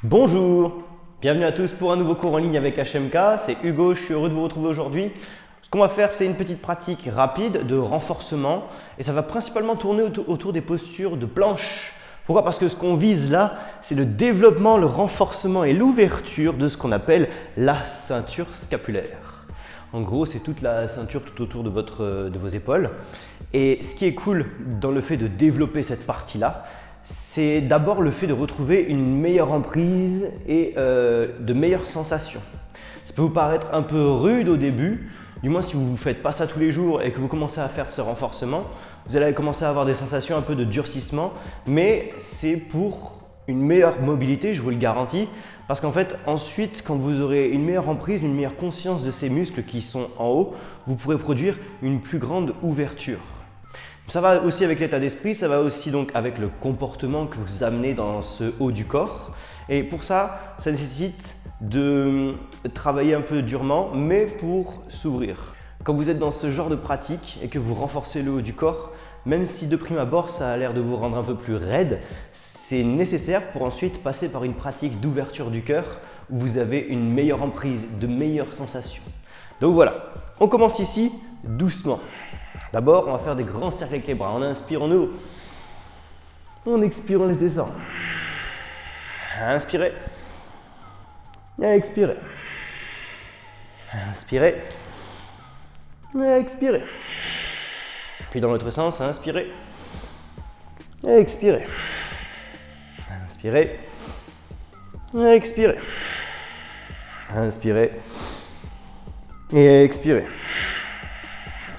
Bonjour, bienvenue à tous pour un nouveau cours en ligne avec HMK, c'est Hugo, je suis heureux de vous retrouver aujourd'hui. Ce qu'on va faire, c'est une petite pratique rapide de renforcement et ça va principalement tourner autour des postures de planche. Pourquoi? Parce que ce qu'on vise là, c'est le développement, le renforcement et l'ouverture de ce qu'on appelle la ceinture scapulaire. En gros, c'est toute la ceinture tout autour de vos épaules. Et ce qui est cool dans le fait de développer cette partie-là, c'est d'abord le fait de retrouver une meilleure emprise et de meilleures sensations. Ça peut vous paraître un peu rude au début, du moins si vous ne faites pas ça tous les jours et que vous commencez à faire ce renforcement, vous allez commencer à avoir des sensations un peu de durcissement, mais c'est pour une meilleure mobilité, je vous le garantis, parce qu'en fait ensuite quand vous aurez une meilleure emprise, une meilleure conscience de ces muscles qui sont en haut, vous pourrez produire une plus grande ouverture. Ça va aussi avec l'état d'esprit, ça va aussi donc avec le comportement que vous amenez dans ce haut du corps. Et pour ça, ça nécessite de travailler un peu durement, mais pour s'ouvrir. Quand vous êtes dans ce genre de pratique et que vous renforcez le haut du corps, même si de prime abord ça a l'air de vous rendre un peu plus raide, c'est nécessaire pour ensuite passer par une pratique d'ouverture du cœur où vous avez une meilleure emprise, de meilleures sensations. Donc voilà, on commence ici doucement. D'abord, on va faire des grands cercles avec les bras. On inspire, on ouvre. On expire, on laisse descendre. Inspirez. Expirez. Inspirez. Expirez. Puis dans l'autre sens, inspirez. Expirez. Inspirez. Expirez. Inspirez. Et expirez.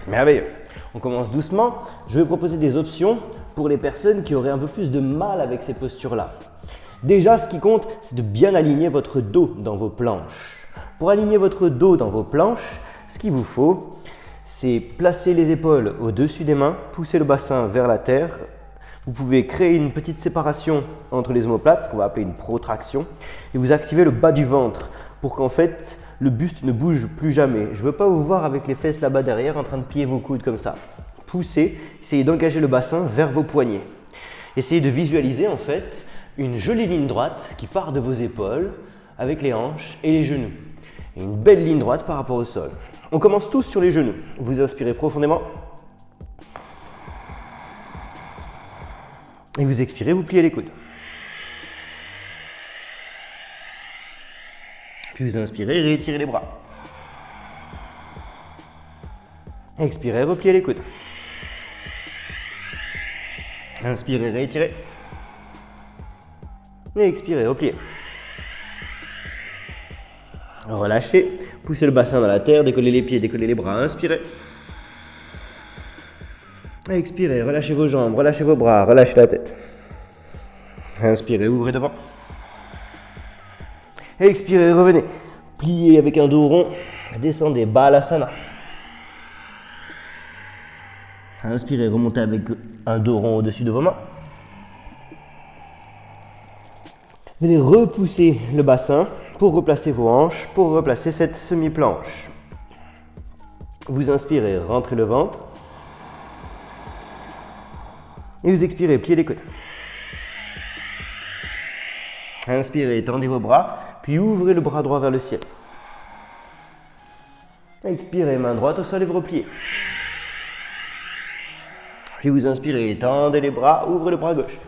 Merveilleux. On commence doucement. Je vais vous proposer des options pour les personnes qui auraient un peu plus de mal avec ces postures-là. Déjà, ce qui compte, c'est de bien aligner votre dos dans vos planches. Pour aligner votre dos dans vos planches, ce qu'il vous faut, c'est placer les épaules au-dessus des mains, pousser le bassin vers la terre. Vous pouvez créer une petite séparation entre les omoplates, ce qu'on va appeler une protraction, et vous activez le bas du ventre pour qu'en fait, le buste ne bouge plus jamais. Je ne veux pas vous voir avec les fesses là-bas derrière en train de plier vos coudes comme ça. Poussez, essayez d'engager le bassin vers vos poignets. Essayez de visualiser en fait une jolie ligne droite qui part de vos épaules avec les hanches et les genoux. Et une belle ligne droite par rapport au sol. On commence tous sur les genoux. Vous inspirez profondément. Et vous expirez, vous pliez les coudes. Puis vous inspirez, réétirez les bras. Expirez, repliez les coudes. Inspirez, réétirez. Et expirez, repliez. Relâchez, poussez le bassin dans la terre, décollez les pieds, décollez les bras. Inspirez. Expirez, relâchez vos jambes, relâchez vos bras, relâchez la tête. Inspirez, ouvrez devant. Expirez, revenez. Pliez avec un dos rond. Descendez, Balasana. Inspirez, remontez avec un dos rond au-dessus de vos mains. Venez repousser le bassin pour replacer vos hanches, pour replacer cette semi-planche. Vous inspirez, rentrez le ventre. Et vous expirez, pliez les coudes. Inspirez, tendez vos bras, puis ouvrez le bras droit vers le ciel. Expirez, main droite au sol et vous repliez. Puis vous inspirez, tendez les bras, ouvrez le bras gauche.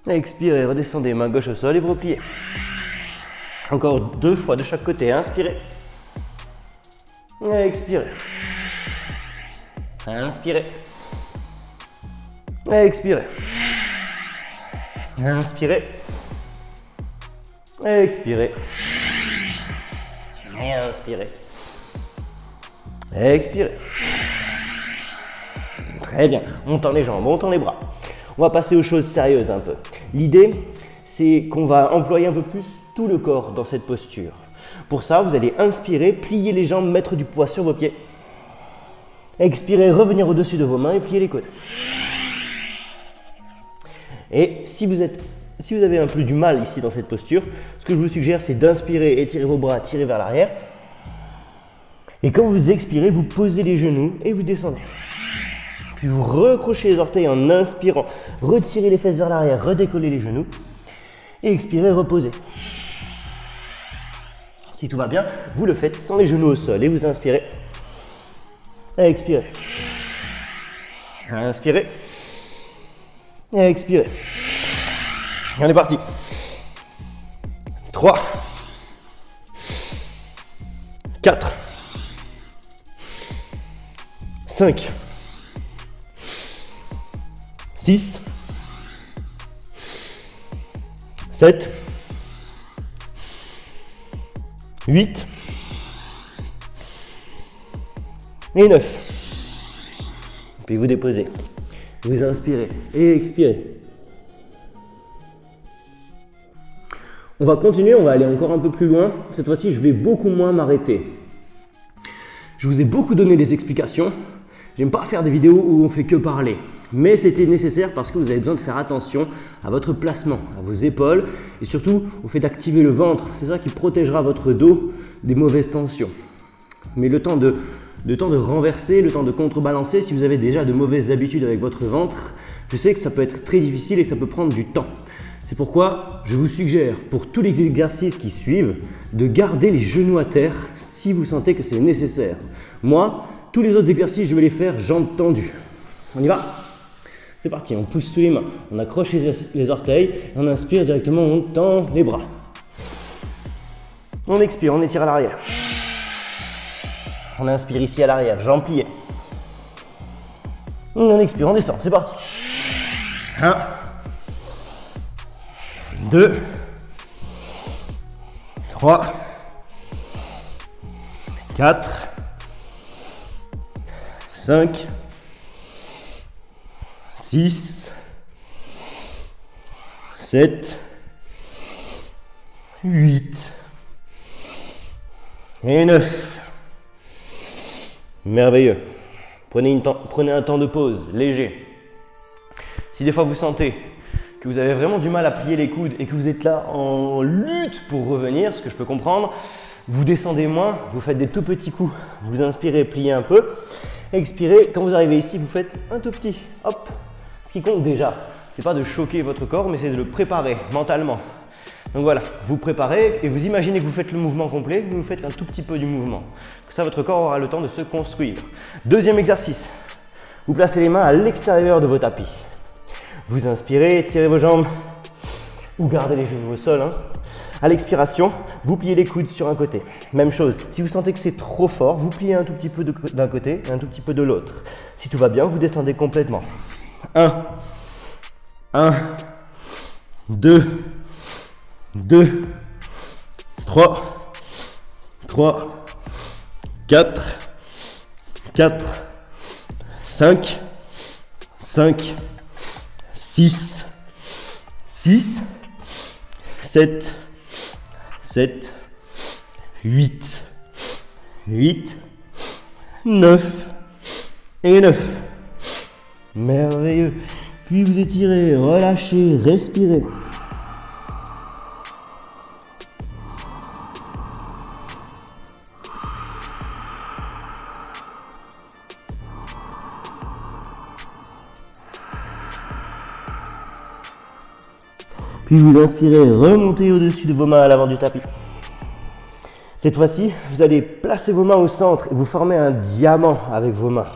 Expirez, redescendez, main gauche au sol et vous repliez. Encore 2 fois de chaque côté, inspirez. Expirez. Inspirez. Expirez. Inspirez. Expirez. Et inspirez. Expirez. Très bien. On tend les jambes, on tend les bras. On va passer aux choses sérieuses un peu. L'idée, c'est qu'on va employer un peu plus tout le corps dans cette posture. Pour ça, vous allez inspirer, plier les jambes, mettre du poids sur vos pieds. Expirez, revenir au-dessus de vos mains et plier les coudes. Et si vous avez un peu du mal ici dans cette posture, ce que je vous suggère, c'est d'inspirer, étirer vos bras, tirer vers l'arrière. Et quand vous expirez, vous posez les genoux et vous descendez. Puis vous recrochez les orteils en inspirant, retirez les fesses vers l'arrière, redécollez les genoux. Et expirez, reposez. Si tout va bien, vous le faites sans les genoux au sol. Et vous inspirez. Et expirez. Inspirez. Et expirez. Et on est parti. 3, 4, 5, 6, 7, 8 et 9. Puis vous déposez. Vous inspirez et expirez. On va continuer, on va aller encore un peu plus loin. Cette fois-ci, je vais beaucoup moins m'arrêter. Je vous ai beaucoup donné des explications. J'aime pas faire des vidéos où on fait que parler. Mais c'était nécessaire parce que vous avez besoin de faire attention à votre placement, à vos épaules et surtout au fait d'activer le ventre. C'est ça qui protégera votre dos des mauvaises tensions. Mais le temps de renverser, le temps de contrebalancer, si vous avez déjà de mauvaises habitudes avec votre ventre, je sais que ça peut être très difficile et que ça peut prendre du temps. C'est pourquoi je vous suggère, pour tous les exercices qui suivent, de garder les genoux à terre si vous sentez que c'est nécessaire. Moi, tous les autres exercices, je vais les faire jambes tendues. On y va? C'est parti, on pousse sous les mains, on accroche les orteils, on inspire directement, on tend les bras. On expire, on étire à l'arrière. On inspire ici à l'arrière, jambes pliées. On expire, on descend, c'est parti. 1, 2, 3, 4, 5, 6, 7, 8 et 9. Merveilleux. Prenez un temps de pause, léger. Si des fois vous sentez que vous avez vraiment du mal à plier les coudes et que vous êtes là en lutte pour revenir, ce que je peux comprendre, vous descendez moins, vous faites des tout petits coups. Vous inspirez, pliez un peu, expirez. Quand vous arrivez ici, vous faites un tout petit, hop. Ce qui compte déjà, c'est pas de choquer votre corps, mais c'est de le préparer mentalement. Donc voilà, vous préparez et vous imaginez que vous faites le mouvement complet, vous faites un tout petit peu du mouvement. Comme ça, votre corps aura le temps de se construire. Deuxième exercice, vous placez les mains à l'extérieur de vos tapis. Vous inspirez, étirez vos jambes ou gardez les genoux au sol. À l'expiration, vous pliez les coudes sur un côté. Même chose, si vous sentez que c'est trop fort, vous pliez un tout petit peu d'un côté et un tout petit peu de l'autre. Si tout va bien, vous descendez complètement. 1, 2, 3, 4, 5, 6, 7, 8, 9 et 9. Merveilleux. Puis vous étirez, relâchez, respirez. Puis vous inspirez, remontez au-dessus de vos mains à l'avant du tapis. Cette fois-ci, vous allez placer vos mains au centre et vous formez un diamant avec vos mains.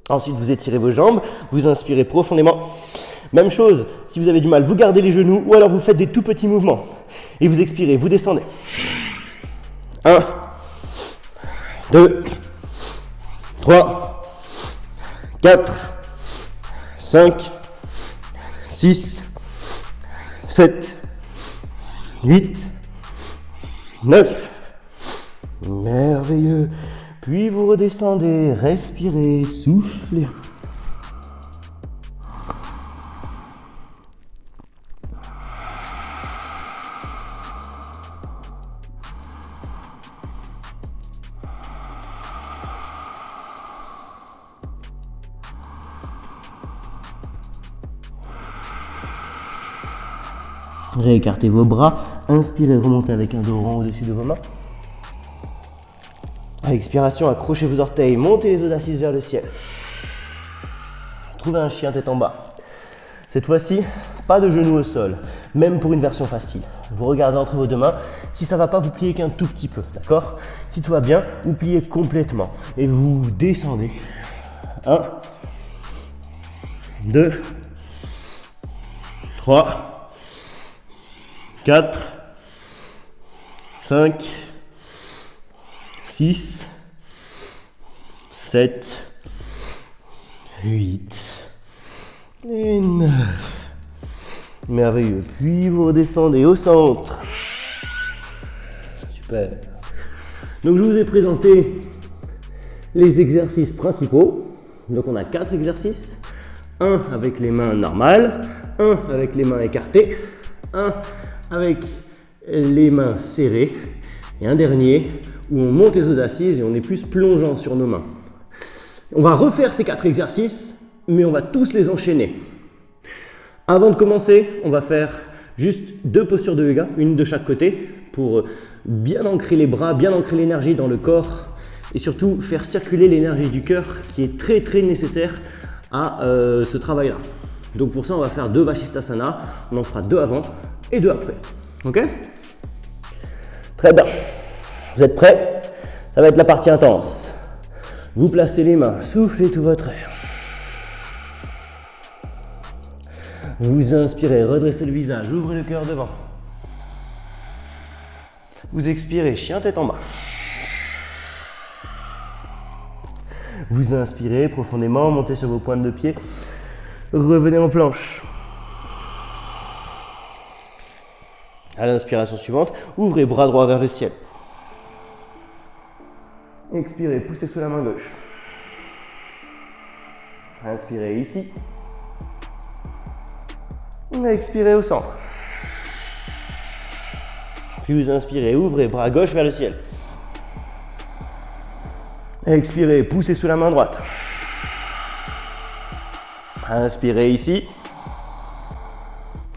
Ensuite, vous étirez vos jambes, vous inspirez profondément. Même chose, si vous avez du mal, vous gardez les genoux ou alors vous faites des tout petits mouvements. Et vous expirez, vous descendez. 1, 2, 3, 4, 5, 6, 7, 8, 9. Merveilleux. Puis vous redescendez, respirez, soufflez. Réécartez vos bras, inspirez, remontez avec un dos rond au-dessus de vos mains. À l'expiration, accrochez vos orteils, montez les audacieux vers le ciel. Trouvez un chien tête en bas. Cette fois-ci, pas de genoux au sol. même pour une version facile. Vous regardez entre vos deux mains. Si ça ne va pas, vous pliez qu'un tout petit peu, d'accord? Si tout va bien, vous pliez complètement et vous descendez. 1, 2, 3, 4, 5, 6, 7, 8 et 9. Merveilleux. Puis vous redescendez au centre. Super. Donc je vous ai présenté les exercices principaux. Donc on a 4 exercices. Un avec les mains normales, un avec les mains écartées, un avec les mains serrées et un dernier où on monte les os d'assises et on est plus plongeant sur nos mains. On va refaire ces 4 exercices, mais on va tous les enchaîner. Avant de commencer, on va faire juste 2 postures de yoga, une de chaque côté, pour bien ancrer les bras, bien ancrer l'énergie dans le corps et surtout faire circuler l'énergie du cœur qui est très très nécessaire à ce travail-là. Donc pour ça, on va faire 2 Vasisthasana, on en fera 2 avant et 2 après. Ok? Très bien. Vous êtes prêts? Ça va être la partie intense. Vous placez les mains, soufflez tout votre air. Vous inspirez, redressez le visage, ouvrez le cœur devant. Vous expirez, chien tête en bas. Vous inspirez profondément, montez sur vos pointes de pied. Revenez en planche. À l'inspiration suivante, ouvrez bras droit vers le ciel. Expirez, poussez sous la main gauche. Inspirez ici. Expirez au centre. Puis vous inspirez, ouvrez bras gauche vers le ciel. Expirez, poussez sous la main droite. Inspirez ici.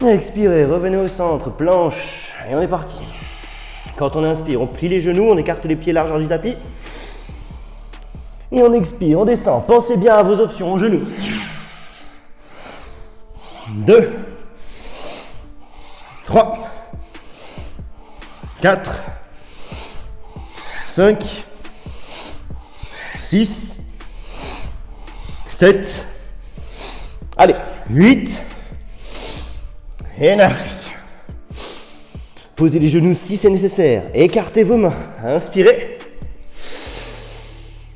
Expirez, revenez au centre, planche. Et on est parti. Quand on inspire, on plie les genoux, on écarte les pieds largeur du tapis. Et on expire, on descend. Pensez bien à vos options aux genoux. 2, 3, 4, 5, 6, 7, allez, 8 et 9. Posez les genoux si c'est nécessaire. Écartez vos mains. Inspirez.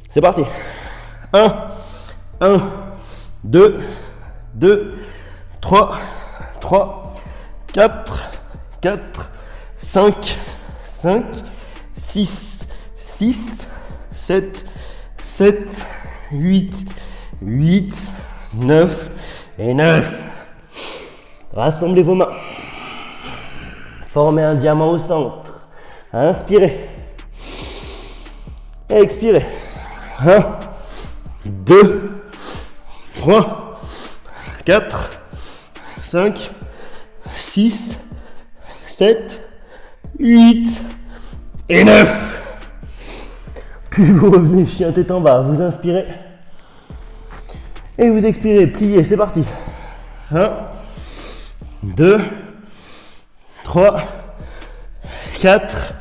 C'est parti. 1, 2, 3, 4, 5, 6, 7, 8, 9 et 9. Rassemblez vos mains. Formez un diamant au centre. Inspirez. Expirez. 1, 2, 3, 4, 5, 6, 7, 8 et 9. Puis vous revenez chien tête en bas. Vous inspirez. Et vous expirez. Pliez. C'est parti. 1, 2, 3, 4,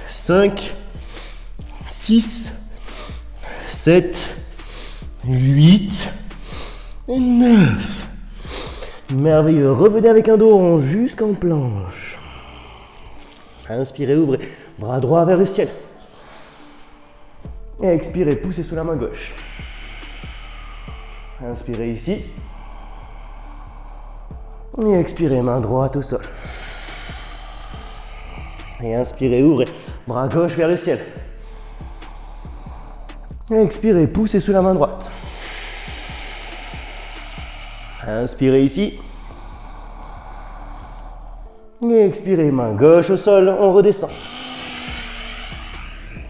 5, 6, 7, 8 et 9. Merveilleux. Revenez avec un dos rond jusqu'en planche. Inspirez, ouvrez. Bras droit vers le ciel. Et expirez, poussez sous la main gauche. Inspirez ici. Et expirez, main droite au sol. Et inspirez, ouvrez. Bras gauche vers le ciel. Et expirez, poussez sous la main droite. Inspirez ici. Et expirez, main gauche au sol, on redescend.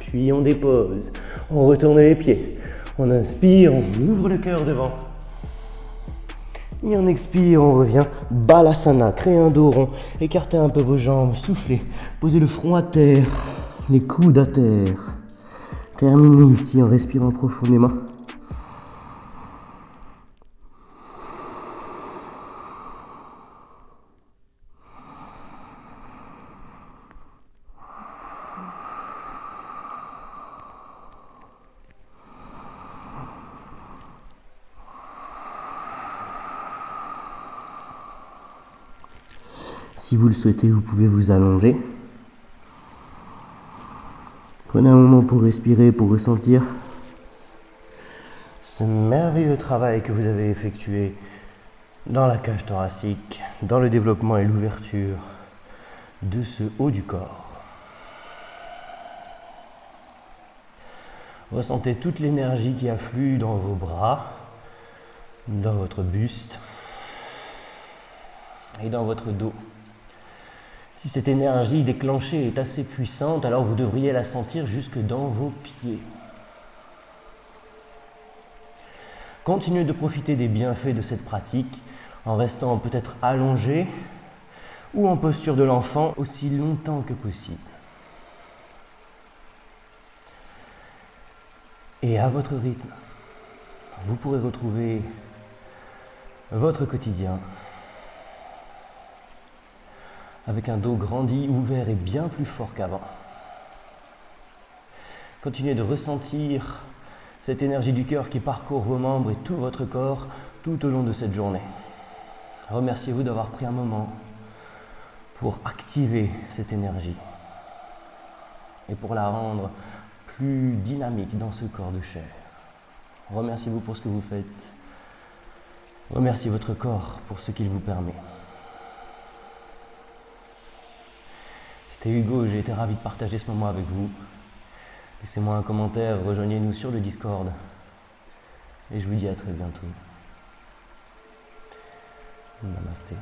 Puis on dépose, on retourne les pieds. On inspire, on ouvre le cœur devant. Et on expire, on revient. Balasana, créez un dos rond. Écartez un peu vos jambes, soufflez. Posez le front à terre, les coudes à terre. Terminez ici en respirant profondément. Si vous le souhaitez, vous pouvez vous allonger. Prenez un moment pour respirer, pour ressentir ce merveilleux travail que vous avez effectué dans la cage thoracique, dans le développement et l'ouverture de ce haut du corps. Ressentez toute l'énergie qui afflue dans vos bras, dans votre buste et dans votre dos. Si cette énergie déclenchée est assez puissante, alors vous devriez la sentir jusque dans vos pieds. Continuez de profiter des bienfaits de cette pratique en restant peut-être allongé ou en posture de l'enfant aussi longtemps que possible. Et à votre rythme, vous pourrez retrouver votre quotidien avec un dos grandi, ouvert et bien plus fort qu'avant. Continuez de ressentir cette énergie du cœur qui parcourt vos membres et tout votre corps tout au long de cette journée. Remerciez-vous d'avoir pris un moment pour activer cette énergie et pour la rendre plus dynamique dans ce corps de chair. Remerciez-vous pour ce que vous faites. Remerciez votre corps pour ce qu'il vous permet. C'était Hugo, j'ai été ravi de partager ce moment avec vous. Laissez-moi un commentaire, rejoignez-nous sur le Discord. Et je vous dis à très bientôt. Namasté.